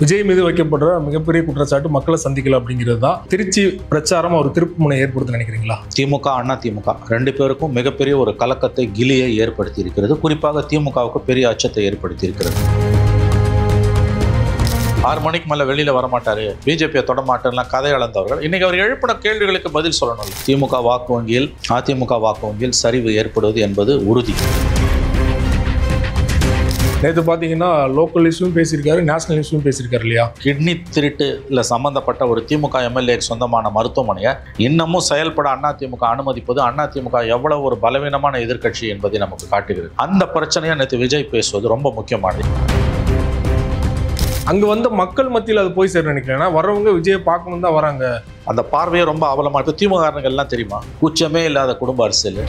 விஜய் மீது வைக்கப்படுற மிகப்பெரிய குற்றச்சாட்டு மக்களை சந்திக்கல அப்படிங்கிறது தான். திருச்சி பிரச்சாரம் ஒரு திருப்பு முனை ஏற்படுத்த நினைக்கிறீங்களா? திமுக அண்ணா திமுக ரெண்டு பேருக்கும் மிகப்பெரிய ஒரு கலக்கத்தை கிலியை ஏற்படுத்தி இருக்கிறது. குறிப்பாக திமுகவுக்கு பெரிய அச்சத்தை ஏற்படுத்தி இருக்கிறது. 6 மணிக்கு மேலே வெளியில் வரமாட்டாரு, பிஜேபியை தொடமாட்டார்லாம் கதை அளந்தவர்கள் இன்னைக்கு அவர் எழுப்பின கேள்விகளுக்கு பதில் சொல்லணும். திமுக வாக்கு வங்கியில் அதிமுக வாக்கு வங்கியில் சரிவு ஏற்படுவது என்பது உறுதி. நேற்று பார்த்தீங்கன்னா லோக்கல் இஷ்யூவும் பேசியிருக்காரு, நேஷனல் இஷ்யூவும் பேசியிருக்காரு இல்லையா? கிட்னி திருட்டுல சம்பந்தப்பட்ட ஒரு திமுக எம்எல்ஏக்கு சொந்தமான மருத்துவமனையை இன்னமும் செயல்பட அதிமுக அனுமதிப்பது அதிமுக எவ்வளவு ஒரு பலவீனமான எதிர்க்கட்சி என்பதை நமக்கு காட்டுகிறது. அந்த பிரச்சனையை நேற்று விஜய் பேசுவது ரொம்ப முக்கியமானது. அங்கே வந்து மக்கள் மத்தியில் அது போய் சேர நினைக்கிறேன். வரவங்க விஜயை பார்க்கணும் தான் வராங்க. அந்த பார்வையை ரொம்ப அவலமாக இருக்குது. திமுக எல்லாம் தெரியுமா, கூச்சமே இல்லாத குடும்ப அரசியல்.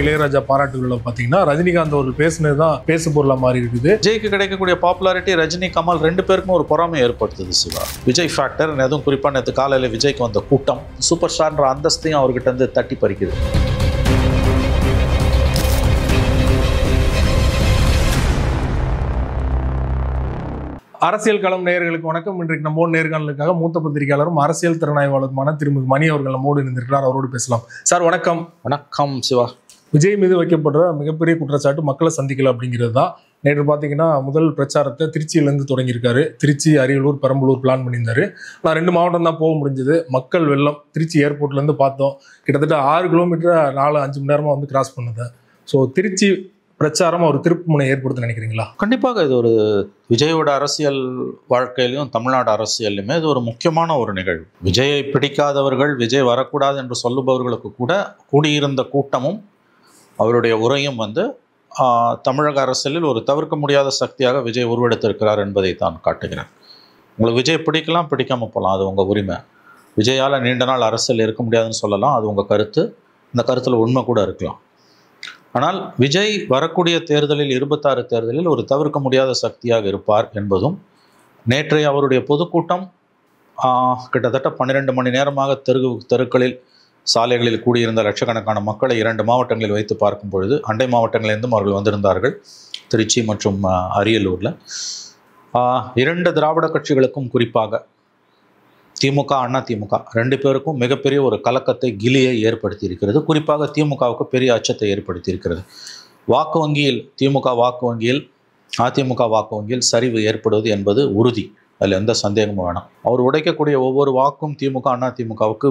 இளையராஜா பாராட்டுகளில் பார்த்தீங்கன்னா ரஜினிகாந்த் அவர்கள் பேசுனது தான் பேசு பொருளாக மாறி இருக்குது. விஜய்க்கு கிடைக்கக்கூடிய பாப்புலாரிட்டி ரஜினி கமல் ரெண்டு பேருக்கும் ஒரு பொறாமை ஏற்படுத்துது. சிவா விஜய் ஃபேக்டர் எதுவும் குறிப்பாக நேற்று காலையில் விஜய்க்கு வந்த கூட்டம் சூப்பர் ஸ்டார்ன்ற அந்தஸ்தையும் அவர்கிட்ட இருந்து தட்டி பறிக்குது. அரசியல் களம் நேயர்களுக்கு வணக்கம். இன்றைக்கு நம்ம நேர்காணலுக்காக மூத்த பத்திரிகையாளரும் அரசியல் திறனாய்வாளருமான திருமிகு மணி அவர்கள் நம்மோடு இருந்திருக்கிறார். அவரோடு பேசலாம். சார் வணக்கம். வணக்கம் சிவா. விஜய் மீது வைக்கப்படுற மிகப்பெரிய குற்றச்சாட்டு மக்களை சந்திக்கல அப்படிங்கிறது தான். நேற்று பார்த்தீங்கன்னா முதல் பிரச்சாரத்தை திருச்சியிலேருந்து தொடங்கியிருக்காரு. திருச்சி, அரியலூர், பெரம்பலூர் பிளான் பண்ணியிருந்தாரு. நான் 2 மாவட்டம் தான் போக முடிஞ்சது. மக்கள் வெள்ளம். திருச்சி ஏர்போர்ட்லேருந்து பார்த்தோம், கிட்டத்தட்ட 6 கிலோமீட்டர் 4-5 மணி நேரமாக வந்து கிராஸ் பண்ணுது. ஸோ திருச்சி பிரச்சாரம் ஒரு திருப்பு முனை ஏற்படுத்த நினைக்கிறீங்களா? கண்டிப்பாக இது ஒரு விஜயோட அரசியல் வாழ்க்கையிலும் தமிழ்நாடு அரசியலுமே இது ஒரு முக்கியமான ஒரு நிகழ்வு. விஜயை பிடிக்காதவர்கள், விஜய் வரக்கூடாது என்று சொல்லுபவர்களுக்கு கூட கூடியிருந்த கூட்டமும் அவருடைய உரையும் வந்து தமிழக அரசியலில் ஒரு தவிர்க்க முடியாத சக்தியாக விஜய் உருவெடுத்திருக்கிறார் என்பதை தான் காட்டுகிறேன். உங்களுக்கு விஜய் பிடிக்கலாம், பிடிக்காமல் போகலாம், அது உங்கள் உரிமை. விஜயால் நீண்ட நாள் அரசியல் இருக்க முடியாதுன்னு சொல்லலாம், அது உங்கள் கருத்து. இந்த கருத்தில் உண்மை கூட இருக்கலாம். ஆனால் விஜய் வரக்கூடிய தேர்தலில் 26 தேர்தலில் ஒரு தவிர்க்க முடியாத சக்தியாக இருப்பார் என்பதும், நேற்றைய அவருடைய பொதுக்கூட்டம் கிட்டத்தட்ட 12 மணி நேரமாக தெருக்களில் சாலைகளில் கூடியிருந்த லட்சக்கணக்கான மக்களை 2 மாவட்டங்களில் வைத்து பார்க்கும் பொழுது, அண்டை மாவட்டங்களிலிருந்தும் அவர்கள் வந்திருந்தார்கள். திருச்சி மற்றும் அரியலூரில் 2 திராவிட கட்சிகளுக்கும், குறிப்பாக திமுக அதிமுக ரெண்டு பேருக்கும் மிகப்பெரிய ஒரு கலக்கத்தை கிலியை ஏற்படுத்தி இருக்கிறது. குறிப்பாக திமுகவுக்கு பெரிய அச்சத்தை ஏற்படுத்தி இருக்கிறது. வாக்கு வங்கியில் திமுக வாக்கு வங்கியில் அதிமுக வாக்கு வங்கியில் சரிவு ஏற்படுவது என்பது உறுதி, அதில் எந்த சந்தேகமும் வேணாம். அவர் உடைக்கக்கூடிய ஒவ்வொரு வாக்கும் திமுக அதிமுகவுக்கு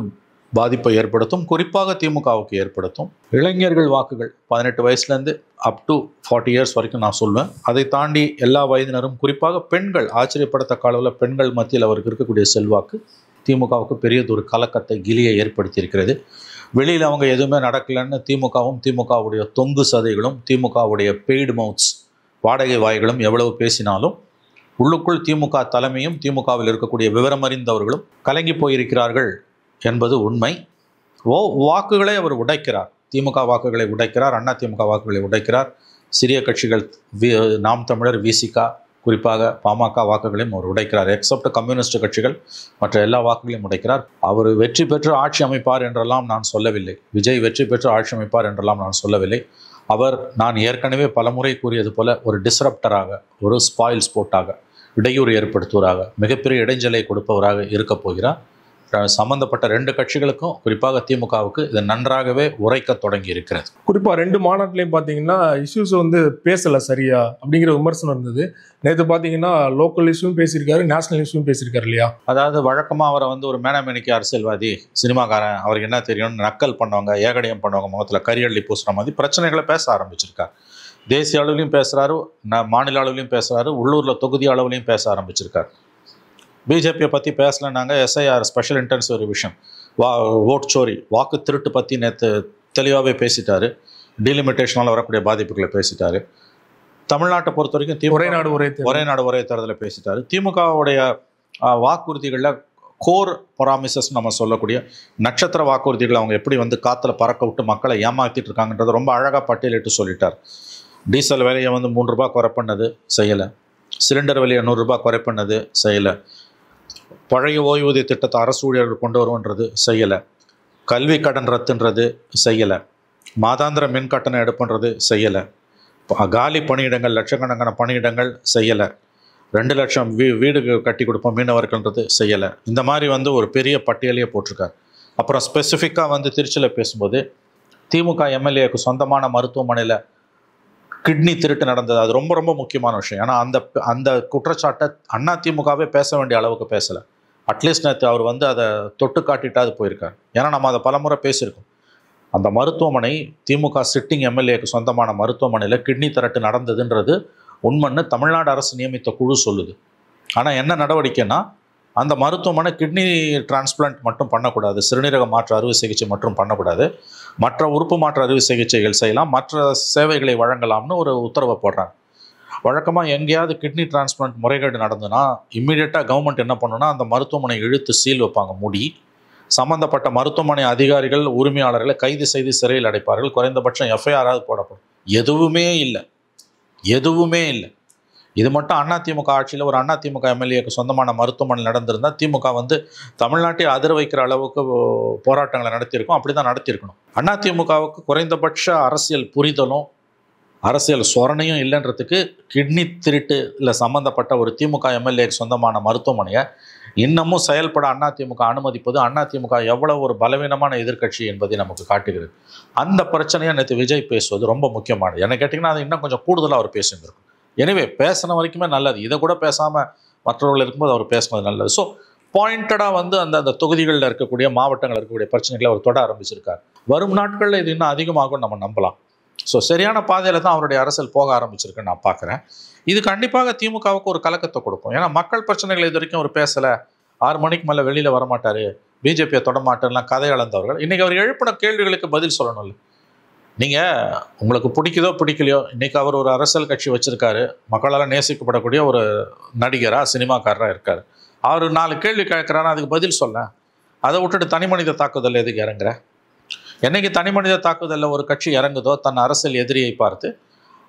பாதிப்பை ஏற்படுத்தும். குறிப்பாக திமுகவுக்கு ஏற்படுத்தும். இளைஞர்கள் வாக்குகள் 18 வயசுலேருந்து அப் டு 40 இயர்ஸ் வரைக்கும் நான் சொல்வேன். அதை தாண்டி எல்லா வயதினரும், குறிப்பாக பெண்கள், ஆச்சரியப்படத்தக்க அளவில் பெண்கள் மத்தியில் அவருக்கு இருக்கக்கூடிய செல்வாக்கு திமுகவுக்கு பெரியதொரு கலக்கத்தை கிலியை ஏற்படுத்தி இருக்கிறது. வெளியில் அவங்க எதுவுமே நடக்கலைன்னு திமுகவுடைய தொங்கு சதைகளும் திமுகவுடைய பெய்டு மவுத்ஸ், வாடகை வாய்களும் எவ்வளவு பேசினாலும் உள்ளுக்குள் திமுக தலைமையும் திமுகவில் இருக்கக்கூடிய விவரமறிந்தவர்களும் கலங்கி போயிருக்கிறார்கள் என்பது உண்மை. வாக்குகளை அவர் உடைக்கிறார். திமுக வாக்குகளை உடைக்கிறார், அதிமுக வாக்குகளை உடைக்கிறார். சிறிய கட்சிகள் நாம் தமிழர், விசிகா, குறிப்பாக பாமக வாக்குகளையும் அவர் உடைக்கிறார். எக்ஸப்ட் கம்யூனிஸ்ட் கட்சிகள் மற்ற எல்லா வாக்குகளையும் உடைக்கிறார். அவர் வெற்றி பெற்று ஆட்சி அமைப்பார் என்றெல்லாம் நான் சொல்லவில்லை. விஜய் வெற்றி பெற்று ஆட்சி அமைப்பார் என்றெல்லாம் நான் சொல்லவில்லை. அவர், நான் ஏற்கனவே பலமுறை கூறியது போல, ஒரு டிஸ்ரப்டராக, ஒரு ஸ்பாயில் ஸ்போர்ட்டாக, இடையூறு ஏற்படுத்துவராக, மிகப்பெரிய இடைஞ்சலை கொடுப்பவராக இருக்கப் போகிறார். சம்பந்தப்பட்ட 2 கட்சிகளுக்கும், குறிப்பாக திமுகவுக்கு இது நன்றாகவே உரைக்க தொடங்கி இருக்கிறது. குறிப்பாக 2 மாநாட்டிலையும் பார்த்தீங்கன்னா இஷ்யூஸ் வந்து பேசலை சரியா அப்படிங்கிற விமர்சனம் இருந்தது. நேற்று பார்த்தீங்கன்னா லோக்கல் இஷ்யூவும் பேசியிருக்காரு, நேஷனல் இஷ்யூவும் பேசியிருக்காரு இல்லையா? அதாவது வழக்கமாக அவரை வந்து ஒரு மேனமேனிக்கு அரசியல்வாதி, சினிமாக்காரன், அவருக்கு என்ன தெரியும்னு நக்கல் பண்ணுவாங்க, ஏகடியம் பண்ணுவாங்க, முகத்தில் கரியள்ளி பூசுகிற மாதிரி பிரச்சனைகளை பேச ஆரம்பிச்சிருக்கார். தேசிய அளவுலையும் பேசுகிறாரு, மாநில அளவுலையும் பேசுகிறாரு, உள்ளூரில் தொகுதி அளவுலையும் பேச ஆரம்பிச்சிருக்கார். பிஜேபியை பற்றி பேசலைன்னாங்க, SIR special intensive revision, vote சோரி, வாக்கு திருட்டு பற்றி நேற்று தெளிவாகவே பேசிட்டாரு. டீலிமிட்டேஷனால் வரக்கூடிய பாதிப்புகளை பேசிட்டாரு. தமிழ்நாட்டை பொறுத்த வரைக்கும் ஒரே நாடு ஒரே தேர்தலை பேசிட்டாரு. திமுகவுடைய வாக்குறுதிகளில் கோர் ப்ராமிசஸ் நம்ம சொல்லக்கூடிய நட்சத்திர வாக்குறுதிகளை அவங்க எப்படி வந்து காற்றுல பறக்க விட்டு மக்களை ஏமாற்றிட்டு இருக்காங்கன்றதை ரொம்ப அழகாக பட்டியலிட்டு சொல்லிட்டார். டீசல் விலையை வந்து 3 ரூபாய் குறை பண்ணது செய்யலை. சிலிண்டர் விலையை 100 ரூபாய் குறை பண்ணது செய்யலை. பழைய ஓய்வூதிய திட்டத்தை அரசு ஊழியர்கள் கொண்டு வருவன்றது செய்யலை. கல்வி கடன் ரத்துன்றது செய்யலை. மாதாந்திர மின் கட்டணம் எடுப்புன்றது செய்யலை. காலி பணியிடங்கள், லட்சக்கணக்கான பணியிடங்கள் செய்யலை. 2 லட்சம் வீடு கட்டி கொடுப்போம் மீனவர்கள்ன்றது செய்யலை. இந்த மாதிரி வந்து ஒரு பெரிய பட்டியலையே போட்டிருக்காரு. அப்புறம் ஸ்பெசிஃபிக்காக வந்து திருச்சியில் பேசும்போது திமுக எம்எல்ஏக்கு சொந்தமான மருத்துவமனையில் கிட்னி திருட்டு நடந்தது. அது ரொம்ப ரொம்ப முக்கியமான விஷயம். ஏன்னா அந்த குற்றச்சாட்டை அதிமுகவே பேச வேண்டிய அளவுக்கு பேசலை. அட்லீஸ்ட் நேற்று அவர் வந்து அதை தொட்டு காட்டிட்டாது போயிருக்கார். ஏன்னா நம்ம அதை பலமுறை பேசியிருக்கோம். அந்த மருத்துவமனை திமுக சிட்டிங் எம்எல்ஏக்கு சொந்தமான மருத்துவமனையில் கிட்னி திருட்டு நடந்ததுன்றது உண்மைன்னு தமிழ்நாடு அரசு நியமித்த குழு சொல்லுது. ஆனால் என்ன நடவடிக்கைன்னா, அந்த மருத்துவமனை கிட்னி டிரான்ஸ்பிளான்ட் மட்டும் பண்ணக்கூடாது, சிறுநீரக மாற்று அறுவை சிகிச்சை மட்டும் பண்ணக்கூடாது, மற்ற உறுப்பு மாற்று அறுவை சிகிச்சைகள் செய்யலாம், மற்ற சேவைகளை வழங்கலாம்னு ஒரு உத்தரவை போடுறாங்க. வழக்கமாக எங்கேயாவது கிட்னி டிரான்ஸ்பிளான்ட் முறைகேடு நடந்துன்னா இம்மிடியட்டாக கவர்மெண்ட் என்ன பண்ணுன்னா, அந்த மருத்துவமனை இழுத்து சீல் வைப்பாங்க, மூடி. சம்பந்தப்பட்ட மருத்துவமனை அதிகாரிகள் உரிமையாளர்களை கைது செய்து சிறையில் அடைப்பார்கள். குறைந்தபட்சம் எஃப்ஐஆராவது போடப்படும். எதுவுமே இல்லை. இது மட்டும் அதிமுக ஆட்சியில் ஒரு அதிமுக எம்எல்ஏக்கு சொந்தமான மருத்துவமனை நடந்திருந்தால் திமுக வந்து தமிழ்நாட்டை அதிர வைக்கிற அளவுக்கு போராட்டங்களை நடத்தியிருக்கோம். அப்படி தான் நடத்தியிருக்கணும். அதிமுகவுக்கு குறைந்தபட்ச அரசியல் புரிதலும் அரசியல் சொரணையும் இல்லைன்றதுக்கு கிட்னி திருட்டு இல்லை சம்மந்தப்பட்ட ஒரு திமுக எம்எல்ஏக்கு சொந்தமான மருத்துவமனையை இன்னமும் செயல்பட அதிமுக அனுமதிப்பது அதிமுக எவ்வளவு ஒரு பலவீனமான எதிர்க்கட்சி என்பதை நமக்கு காட்டுகிறது. அந்த பிரச்சனையை நேற்று விஜய் பேசுவது ரொம்ப முக்கியமானது. என்ன கேட்டிங்கன்னா, அது இன்னும் கொஞ்சம் கூடுதலாக அவர் பேசியிருந்திருக்கும். எனவே பேசின வரைக்குமே நல்லது. இதை கூட பேசாமல் மற்றவர்கள் இருக்கும்போது அவர் பேசினது நல்லது. ஸோ பாயிண்டடாக வந்து அந்த தொகுதிகளில் இருக்கக்கூடிய மாவட்டங்களில் இருக்கக்கூடிய பிரச்சனைகளை அவர் தொட ஆரம்பிச்சிருக்கார். வரும் நாட்களில் இது இன்னும் அதிகமாகும் நம்ம நம்பலாம். ஸோ சரியான பாதையில் தான் அவருடைய அரசியல் போக ஆரம்பிச்சிருக்குன்னு நான் பார்க்குறேன். இது கண்டிப்பாக திமுகவுக்கு ஒரு கலக்கத்தை கொடுக்கும். ஏன்னா மக்கள் பிரச்சனைகள் இது வரைக்கும் அவர் பேசலை, 6 மணிக்கு மேலே வெளியில் வரமாட்டார், பிஜேபியை தொடமாட்டார்லாம் கதை அளந்தவர்கள் இன்றைக்கி அவர் எழுப்பின கேள்விகளுக்கு பதில் சொல்லணும்ல. நீங்கள் உங்களுக்கு பிடிக்குதோ பிடிக்கலையோ, இன்றைக்கி அவர் ஒரு அரசியல் கட்சி வச்சுருக்காரு, மக்களால் நேசிக்கப்படக்கூடிய ஒரு நடிகராக சினிமாக்காரராக இருக்கார். அவர் 4 கேள்வி கேட்குறாருன்னா அதுக்கு பதில் சொல்ல. அதை விட்டுட்டு தனி மனித தாக்குதல் எதுக்கு இறங்குற? என்னைக்கு தனி மனித தாக்குதலில் ஒரு கட்சி இறங்குதோ தன் அரசியல் எதிரியை பார்த்து,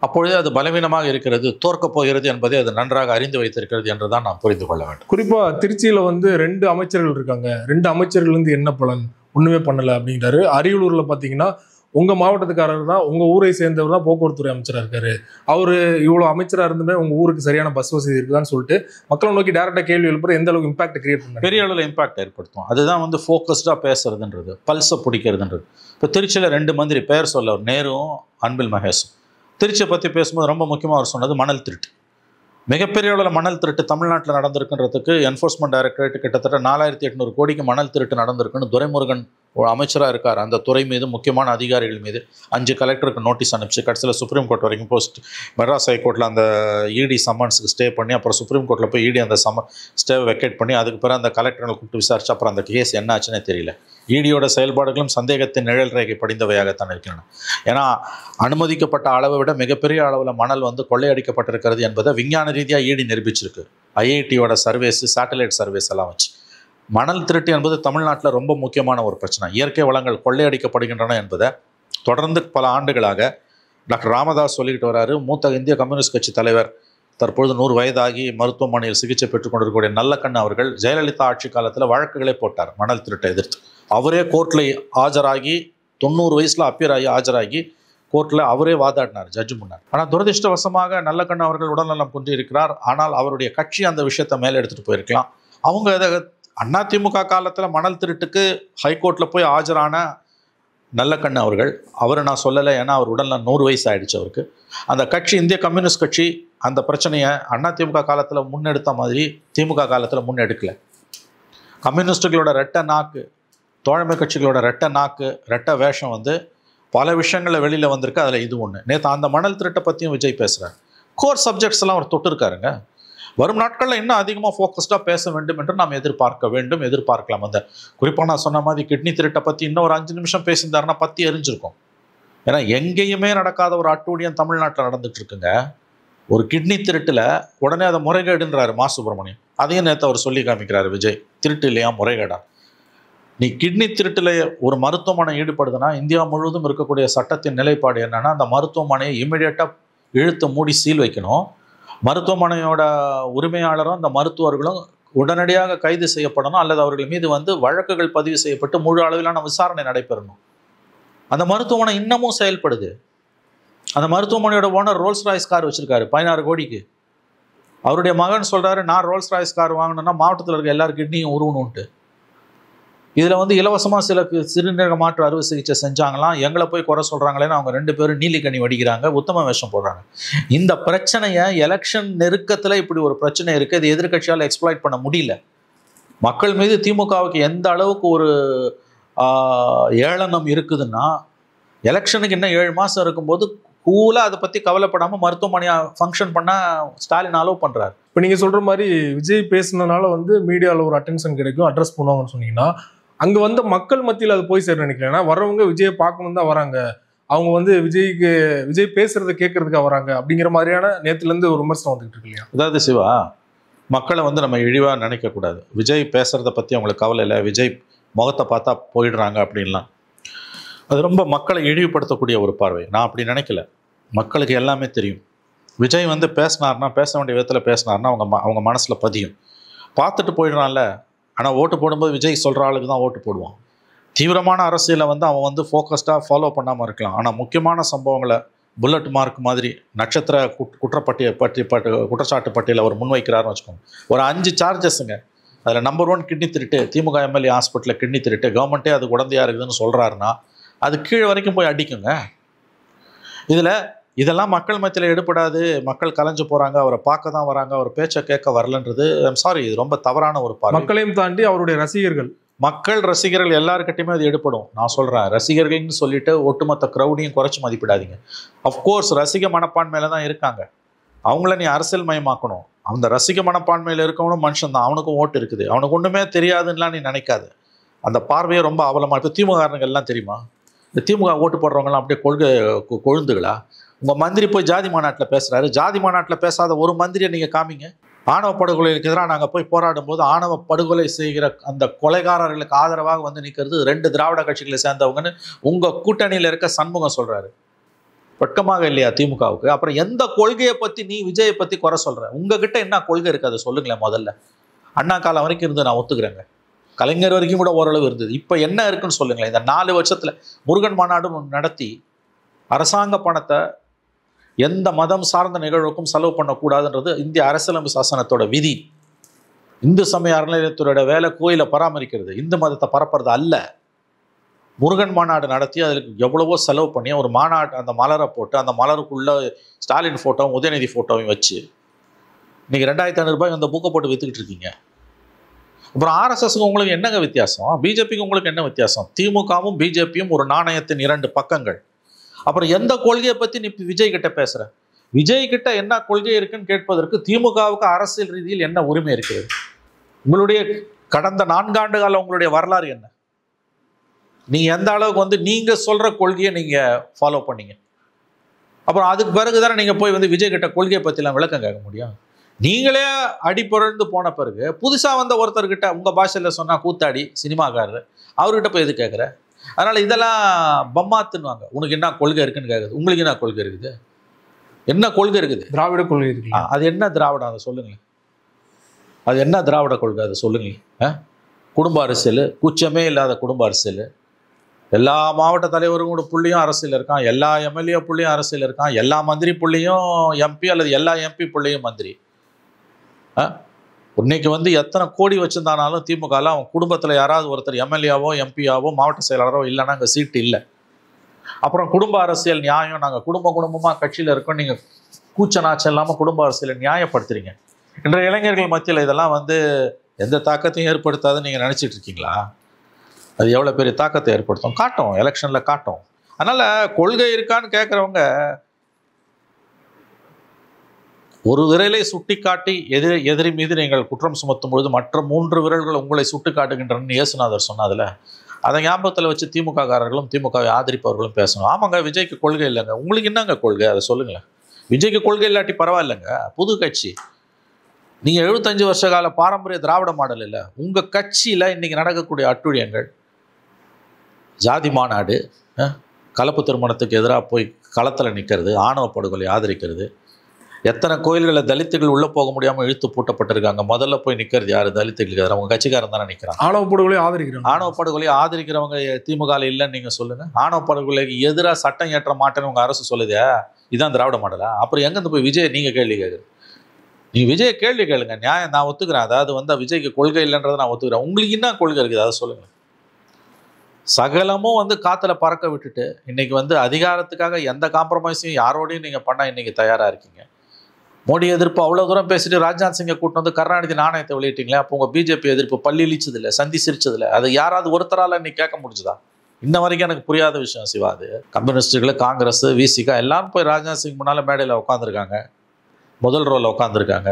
அப்பொழுது அது பலவீனமாக இருக்கிறது, தோற்கப் போகிறது என்பதை அது நன்றாக அறிந்து வைத்திருக்கிறது என்று தான் நாம் புரிந்து கொள்ள வேண்டும். குறிப்பாக திருச்சியில் வந்து 2 அமைச்சர்கள் இருக்காங்க. 2 அமைச்சர்கள் வந்து என்ன பலன், ஒன்றுமே பண்ணலை அப்படிங்கிறாரு. அரியலூரில் பார்த்தீங்கன்னா உங்கள் மாவட்டத்துக்காரர் தான், உங்கள் ஊரை சேர்ந்தவர் தான் போக்குவரத்துறை அமைச்சராக இருக்காரு. அவர் இவ்வளோ அமைச்சராக இருந்துமே உங்கள் ஊருக்கு சரியான பஸ் வசதி இருக்குதான்னு சொல்லிட்டு மக்களை நோக்கி டேரெக்டாக கேள்வி எழுப்புற எந்த அளவுக்கு இம்பாக்ட் கிரியேட் பண்ண, பெரிய அளவில் இம்பாக்ட் ஏற்படுத்தும். அதுதான் வந்து ஃபோக்கஸ்டாக பேசுறதுன்றது, பல்ஸை பிடிக்கிறதுன்றது. இப்போ திருச்சியில் 2 மந்திரி பெயர் சொல்ல, நேருவும் அன்பில் மகேஷும். திருச்சியை பற்றி பேசும்போது ரொம்ப முக்கியமாக அவர் சொன்னது மணல் திருட்டு. மிகப்பெரிய அளவில் மணல் திருட்டு தமிழ்நாட்டில் நடந்திருக்குன்றதுக்கு என்ஃபோர்ஸ்மெண்ட் டைரக்டரேட் கிட்டத்தட்ட 4800 கோடிக்கு மணல் திருட்டு நடந்திருக்குன்னு துரைமுருகன் அமைச்சராக இருக்கார். அந்த துறை மீது முக்கியமான அதிகாரிகள் மீது 5 கலெக்டருக்கு நோட்டீஸ் அனுப்பிச்சு கடைசியில் சுப்ரீம் கோர்ட் வரைக்கும் போஸ்ட் மெட்ராஸ் ஹைகோர்ட்டில் அந்த இடி சம்மன்ஸுக்கு ஸ்டே பண்ணி, அப்புறம் சுப்ரீம் கோர்ட்டில் போய் இடி அந்த ஸ்டேவை வெக்கேட் பண்ணி, அதுக்கு பிறகு அந்த கலெக்டர்களை கூப்பிட்டு விசாரிச்சு அப்புறம் அந்த கேஸ் என்ன ஆச்சுன்னே தெரியல. இடியோட செயல்பாடுகளும் சந்தேகத்தின் நிழல் ரேகை படிந்தவையாகத்தான் இருக்கின்றன. ஏன்னா அனுமதிக்கப்பட்ட அளவை விட மிகப்பெரிய அளவில் மணல் வந்து கொள்ளையடிக்கப்பட்டிருக்கிறது என்பதை விஞ்ஞான ரீதியாக இடி நிரூபிச்சிருக்கு. ஐஐடியோட சர்வேஸ், சேட்டலைட் சர்வேஸ் எல்லாம் வச்சு. மணல் திருட்டு என்பது தமிழ்நாட்டில் ரொம்ப முக்கியமான ஒரு பிரச்சனை. இயற்கை வளங்கள் கொள்ளையடிக்கப்படுகின்றன என்பதை தொடர்ந்து பல ஆண்டுகளாக டாக்டர் ராமதாஸ் சொல்லிக்கிட்டு வராரு. மூத்த இந்திய கம்யூனிஸ்ட் கட்சி தலைவர், தற்பொழுது 100 வயதாகி மருத்துவமனையில் சிகிச்சை பெற்றுக் கொண்டிருக்கக்கூடிய நல்லக்கண்ணு அவர்கள் ஜெயலலிதா ஆட்சி காலத்தில் வழக்குகளை போட்டார் மணல் திருட்டை எதிர்த்து. அவரே கோர்ட்டில் ஆஜராகி 90 வயசில் அப்பியர் ஆகி ஆஜராகி கோர்ட்டில் அவரே வாதாடினார் ஜட்ஜு முன்னார். ஆனால் துரதிருஷ்டவசமாக நல்லக்கண்ணு அவர்கள் உடல்நலம் குன்றி இருக்கிறார். ஆனால் அவருடைய கட்சி அந்த விஷயத்தை மேலே எடுத்துகிட்டு போயிருக்கலாம். அவங்க அதிமுக காலத்தில் மணல் திருட்டுக்கு ஹைகோர்ட்டில் போய் ஆஜரான நல்லக்கண்ணு அவரை நான் சொல்லலை, ஏன்னா அவர் உடல்நலம் 100 வயசு ஆகிடுச்சு அவருக்கு. அந்த கட்சி இந்திய கம்யூனிஸ்ட் கட்சி அந்த பிரச்சனையை அதிமுக காலத்தில் முன்னெடுத்த மாதிரி திமுக காலத்தில் முன்னெடுக்கலை. கம்யூனிஸ்டுகளோட ரெட்டை நாக்கு, தோழமை கட்சிகளோட ரெட்டை நாக்கு, ரெட்டை வேஷம் வந்து பல விஷயங்களில் வெளியில் வந்திருக்கு. அதில் இது ஒன்று. நேற்று அந்த மணல் திருட்டை பற்றியும் விஜய் பேசுகிறார். கோர் சப்ஜெக்ட்ஸ் எல்லாம் அவர் தொட்டிருக்காருங்க. வரும் நாட்களில் இன்னும் அதிகமாக ஃபோக்கஸ்டாக பேச வேண்டும் என்று நாம் எதிர்பார்க்கலாம். அந்த குறிப்பாக நான் சொன்ன மாதிரி கிட்னி திருட்டை பற்றி இன்னும் ஒரு 5 நிமிஷம் பேசியிருந்தாருன்னா பற்றி எரிஞ்சிருக்கும். ஏன்னா எங்கேயுமே நடக்காத ஒரு அட்டூழியம் தமிழ்நாட்டில் நடந்துட்டு இருக்குங்க. ஒரு கிட்னி திருட்டில் உடனே அதை முறைகேடுன்றாரு மா சுப்பிரமணியம். அதையும் நேற்று அவர் சொல்லி காமிக்கிறாரு விஜய். திருட்டு இல்லையா, முறைகேடா? நீ கிட்னி திருட்டில் ஒரு மருத்துவமனை ஈடுபடுதுன்னா இந்தியா முழுவதும் இருக்கக்கூடிய சட்டத்தின் நிலைப்பாடு என்னன்னா, அந்த மருத்துவமனையை இமிடியேட்டாக இழுத்து மூடி சீல் வைக்கணும். மருத்துவமனையோட உரிமையாளரும் அந்த மருத்துவர்களும் உடனடியாக கைது செய்யப்படணும், அல்லது அவர்கள் மீது வந்து வழக்குகள் பதிவு செய்யப்பட்டு முழு அளவிலான விசாரணை நடைபெறணும். அந்த மருத்துவமனை இன்னமும் செயல்படுது. அந்த மருத்துவமனையோட ஓனர் ரோல்ஸ் ராய்ஸ் கார் வச்சிருக்காரு 16 கோடிக்கு. அவருடைய மகன் சொல்றாரு, நான் ரோல்ஸ் ராய்ஸ் கார் வாங்கணும்னா மாவட்டத்தில் இருக்க எல்லார் கிட்னியும் உருவணுன்ட்டு. இதில் வந்து இலவசமாக சில சிறுநீரக மாற்று அறுவை சிகிச்சை செஞ்சாங்களாம். எங்களை போய் குறை சொல்கிறாங்களேன்னு அவங்க 2 பேரும் நீலிக்கனி வடிக்கிறாங்க, உத்தம வேஷம் போடுறாங்க. இந்த பிரச்சனையை எலெக்ஷன் நெருக்கத்தில் இப்படி ஒரு பிரச்சனை இருக்குது, இது எதிர்கட்சியால் எக்ஸ்ப்ளாய்ட் பண்ண முடியல. மக்கள் மீது திமுகவுக்கு எந்த அளவுக்கு ஒரு ஏளனம் இருக்குதுன்னா, எலெக்ஷனுக்கு இன்னும் 7 மாதம் இருக்கும்போது கூலாக அதை பற்றி கவலைப்படாமல் மருத்துவமனையாக ஃபங்க்ஷன் பண்ணால் ஸ்டாலின் அலோவ் பண்ணுறாரு. இப்போ நீங்கள் சொல்கிற மாதிரி விஜய் பேசுனதுனால வந்து மீடியாவில் ஒரு அட்டென்ஷன் கிடைக்கும், அட்ரஸ் பண்ணுவாங்கன்னு சொன்னீங்கன்னா, அங்கே வந்து மக்கள் மத்தியில் அது போய் சேர நினைக்கல. ஏன்னா வரவங்க விஜயை பார்க்கணும் தான் வராங்க, அவங்க வந்து விஜய் பேசுறதை கேட்கறதுக்காக வராங்க அப்படிங்கிற மாதிரியான நேற்றுலேருந்து ஒரு விமர்சனம் வந்துகிட்டு இருக்கு இல்லையா? அதாவது சிவா, மக்களை வந்து நம்ம இழிவாக நினைக்கக்கூடாது. விஜய் பேசுகிறத பற்றி அவங்களுக்கு கவலை இல்லை, விஜய் முகத்தை பார்த்தா போயிடுறாங்க அப்படின்லாம். அது ரொம்ப மக்களை இழிவுபடுத்தக்கூடிய ஒரு பார்வை. நான் அப்படி நினைக்கல. மக்களுக்கு எல்லாமே தெரியும். விஜய் வந்து பேசினார்னா, பேச வேண்டிய விதத்தில் பேசினார்னா அவங்க மனசில் பதியும். பார்த்துட்டு போயிடுறான்ல. ஆனால் ஓட்டு போடும்போது விஜய் சொல்கிற ஆளுக்கு தான் ஓட்டு போடுவான். தீவிரமான அரசியலை வந்து அவன் வந்து ஃபோக்கஸ்டாக ஃபாலோ பண்ணாமல் இருக்கலாம். ஆனால் முக்கியமான சம்பவங்களை புல்லட் மார்க் மாதிரி நட்சத்திர குற்றச்சாட்டு பட்டியலை அவர் முன்வைக்கிறாருன்னு வச்சுக்கோங்க. ஒரு 5 சார்ஜஸுங்க. அதில் நம்பர் 1 கிட்னி திருட்டு, திமுக எம்எல்ஏ ஹாஸ்பிட்டலில் கிட்னி திருட்டு, கவர்மெண்ட்டே அது உடந்தையாக இருக்குதுன்னு சொல்கிறாருன்னா அது கீழே வரைக்கும் போய் அடிக்குங்க. இதெல்லாம் மக்கள் மத்தியில் எடுப்படாது, மக்கள் கலைஞ்சு போகிறாங்க, அவரை பார்க்க தான் வராங்க, அவர் பேச்சை கேட்க வரலன்றது சாரி, இது ரொம்ப தவறான ஒரு பார்வை. மக்களையும் தாண்டி அவருடைய ரசிகர்கள் எல்லாருக்கிட்டையுமே அது எடுப்படும். நான் சொல்கிறேன், ரசிகர்கள்னு சொல்லிட்டு ஒட்டுமொத்த க்ரௌடையும் குறைச்சி மதிப்பிடாதீங்க. அஃப்கோர்ஸ் ரசிக மனப்பான்மையில் தான் இருக்காங்க. அவங்கள நீ அரசியல் மயமாக்கணும். அந்த ரசிக மனப்பான்மையில் இருக்கவனும் மனுஷன் தான், அவனுக்கும் ஓட்டு இருக்குது, அவனுக்கு ஒன்றுமே தெரியாதுன்னெலாம் நீ நினைக்காது. அந்த பார்வையை ரொம்ப அவலமாக. இப்போ திமுககாரனுங்கள்லாம் தெரியுமா? இந்த திமுக ஓட்டு போடுறவங்கலாம் அப்படியே கொழுந்துகளா? உங்கள் மந்திரி போய் ஜாதி மாநாட்டில் பேசுகிறாரு, ஜாதி மாநாட்டில் பேசாத ஒரு மந்திரியை நீங்கள் காமிங்க. ஆணவ படுகொலைக்கு எதிராக நாங்கள் போய் போராடும் போது ஆணவ படுகொலை செய்கிற அந்த கொலைகாரர்களுக்கு ஆதரவாக வந்து நிற்கிறது 2 திராவிட கட்சிகளை சேர்ந்தவங்கன்னு உங்கள் கூட்டணியில் இருக்க சண்முகம் சொல்கிறாரு. வெட்கமாக இல்லையா திமுகவுக்கு? அப்புறம் எந்த கொள்கையை பற்றி நீ விஜயை பற்றி குறை சொல்கிற? உங்ககிட்ட என்ன கொள்கை இருக்குது அதை சொல்லுங்களேன் முதல்ல. அண்ணா காலம் வரைக்கும் இருந்து நான் ஒத்துக்கிறேங்க, கலைஞர் வரைக்கும் கூட ஓரளவு இருந்தது. இப்போ என்ன இருக்குன்னு சொல்லுங்களேன். இந்த 4 வருஷத்தில் முருகன் மாநாடு நடத்தி அரசாங்க பணத்தை எந்த மதம் சார்ந்த நிகழ்வுக்கும் செலவு பண்ணக்கூடாதுன்றது இந்திய அரசியலமைப்பு சாசனத்தோட விதி. இந்து சமய அறநிலையத்துறையோட வேலை கோயிலை பராமரிக்கிறது, இந்து மதத்தை பரப்புறது அல்ல. முருகன் மாநாடு நடத்தி அதுக்கு எவ்வளவோ செலவு பண்ணி ஒரு மாநாடு, அந்த மலரை போட்டு அந்த மலருக்குள்ள ஸ்டாலின் ஃபோட்டோவும் உதயநிதி ஃபோட்டோவையும் வச்சு இன்னைக்கு 2500 ரூபாய் அந்த புக்கை போட்டு விற்றுக்கிட்டு இருக்கீங்க. அப்புறம் ஆர்எஸ்எஸ்க்கு உங்களுக்கு என்னங்க வித்தியாசம்? பிஜேபிக்கு உங்களுக்கு என்ன வித்தியாசம்? திமுகவும் பிஜேபியும் ஒரு நாணயத்தின் 2 பக்கங்கள். அப்புறம் எந்த கொள்கையை பற்றி நீ விஜய் கிட்ட பேசுகிற? விஜய் கிட்ட என்ன கொள்கை இருக்குன்னு கேட்பதற்கு திமுகவுக்கு அரசியல் ரீதியில் என்ன உரிமை இருக்கிறது? உங்களுடைய கடந்த 4 ஆண்டு கால உங்களுடைய வரலாறு என்ன? நீங்க எந்த அளவுக்கு வந்து நீங்க சொல்ற கொள்கையை நீங்க ஃபாலோ பண்ணீங்க? அப்புறம் அதுக்கு பிறகு தானே நீங்க போய் வந்து விஜய் கிட்ட கொள்கையை பற்றிலாம் விளக்கம் கேட்க முடியும். நீங்களே அடிபொழந்து போன பிறகு புதுசாக வந்த ஒருத்தர்கிட்ட உங்கள் பாஷையில் சொன்னால் கூத்தாடி சினிமாக்காரர், அவர்கிட்ட போய் எது கேட்குற? அதனால் இதெல்லாம் பம்மாத்துன்னுவாங்க. உனக்கு என்ன கொள்கை இருக்குன்னு கேட்குறது. உங்களுக்கு என்ன கொள்கை இருக்குது? என்ன கொள்கை இருக்குது? திராவிட கொள்கை இருக்கு. அது என்ன திராவிடம்? அதை சொல்லுங்களேன். அது என்ன திராவிட கொள்கை? அதை சொல்லுங்களேன். குடும்ப அரசியல், குச்சமே இல்லாத குடும்ப அரசியல். எல்லா மாவட்ட தலைவரும் புள்ளியும் அரசியல் இருக்கான், எல்லா எம்எல்ஏ புள்ளியும் அரசியல் இருக்கான், எல்லா மந்திரி புள்ளியும் எம்பி அல்லது எல்லா எம்பி புள்ளியும் மந்திரி. இன்னைக்கு வந்து எத்தனை கோடி வச்சிருந்தானாலும் திமுகவில் அவன் குடும்பத்தில் யாராவது ஒருத்தர் எம்எல்ஏவோ எம்பியாவோ மாவட்ட செயலாளரோ இல்லைன்னா அங்கே சீட்டு இல்லை. அப்புறம் குடும்ப அரசியல் நியாயம், நாங்கள் குடும்பமாக கட்சியில் இருக்கோம், நீங்கள் கூச்ச நாச்சம் இல்லாமல் குடும்ப அரசியலை நியாயப்படுத்துறீங்க. இன்றைய இளைஞர்கள் மத்தியில் இதெல்லாம் வந்து எந்த தாக்கத்தையும் ஏற்படுத்தாதுன்னு நீங்கள் நினச்சிட்டு இருக்கீங்களா? அது எவ்வளோ பெரிய தாக்கத்தை ஏற்படுத்தும் காட்டும், எலெக்ஷனில் காட்டும். அதனால் கொள்கை இருக்கான்னு கேட்குறவங்க ஒரு விரலை சுட்டி காட்டி எதிரி மீது நீங்கள் குற்றம் சுமத்தும் பொழுது மற்ற 3 விரல்கள் உங்களை சுட்டி காட்டுகின்றன்னு இயேசுநாதர் சொன்னதில் அதை ஞாபகத்தில் வச்சு திமுக காரர்களும் திமுகவை ஆதரிப்பவர்களும் பேசணும். ஆமாங்க, விஜய்க்கு கொள்கை இல்லைங்க. உங்களுக்கு என்னங்க கொள்கை? அதை சொல்லுங்களேன். விஜய்க்கு கொள்கை இல்லாட்டி பரவாயில்லைங்க, புது கட்சி. நீங்கள் 75 வருஷ கால பாரம்பரிய திராவிட மாடல் இல்லை. உங்கள் கட்சியில் இன்றைக்கி நடக்கக்கூடிய அட்டுழியங்கள், ஜாதி மாநாடு, கலப்பு திருமணத்துக்கு எதிராக போய் களத்தில் நிற்கிறது, ஆணவ படுகொலை ஆதரிக்கிறது, எத்தனை கோயில்களில் தலித்துகள் உள்ளே போக முடியாமல் இழுத்து பூட்டப்பட்டிருக்காங்க. முதல்ல போய் நிற்கிறது யார்? தலித்துகளுக்கு எதிராக அவங்க கட்சிக்காரன் தானே நிற்கிறாங்க. ஆணவ படுகொலை ஆதரிக்கிறாங்க. ஆணவ படுகொலை ஆதரிக்கிறவங்க திமுகவில் இல்லைன்னு நீங்கள் சொல்லுங்கள். ஆணவ படுகொலைக்கு எதிராக சட்டம் ஏற்ற மாட்டேன்னு உங்கள் அரசு சொல்லுதே, இதுதான் திராவிட மாடலா? அப்புறம் எங்கேருந்து போய் விஜய் நீங்கள் கேள்வி கேட்குறது? நீங்கள் விஜய் கேள்வி கேளுங்க, நியாயம் நான் ஒத்துக்கிறேன். அதாவது வந்து விஜய்க்கு கொள்கை இல்லைன்றதை நான் ஒத்துக்கிறேன். உங்களுக்கு என்ன கொள்கை இருக்குது அதை சொல்லுங்கள். சகலமும் வந்து காற்றுல பறக்க விட்டுட்டு இன்றைக்கி வந்து அதிகாரத்துக்காக எந்த காம்ப்ரமைஸையும் யாரோடையும் நீங்கள் பண்ண இன்றைக்கி தயாராக இருக்கீங்க. மோடி எதிர்ப்பு அவ்வளோ தூரம் பேசிட்டு ராஜ்நாத் சிங்கை கூட்டு வந்து கருணாநிதி நாணயத்தை வெளியிட்டீங்களே, அப்போ உங்கள் பிஜேபி எதிர்ப்பு பள்ளி இழிச்சதில்லை, சந்தி சிரிச்சதில்லை. அது யாராவது ஒருத்தரால் இன்னைக்கு கேட்க முடிஞ்சுதா? இன்ன வரைக்கும் எனக்கு புரியாத விஷயம் சிவா. அது கம்யூனிஸ்டுகள், காங்கிரஸ், விசிகா எல்லாரும் போய் ராஜ்நாத் சிங் முன்னால் மேடையில் உட்காந்துருக்காங்க, முதல் ரோவில் உட்காந்துருக்காங்க.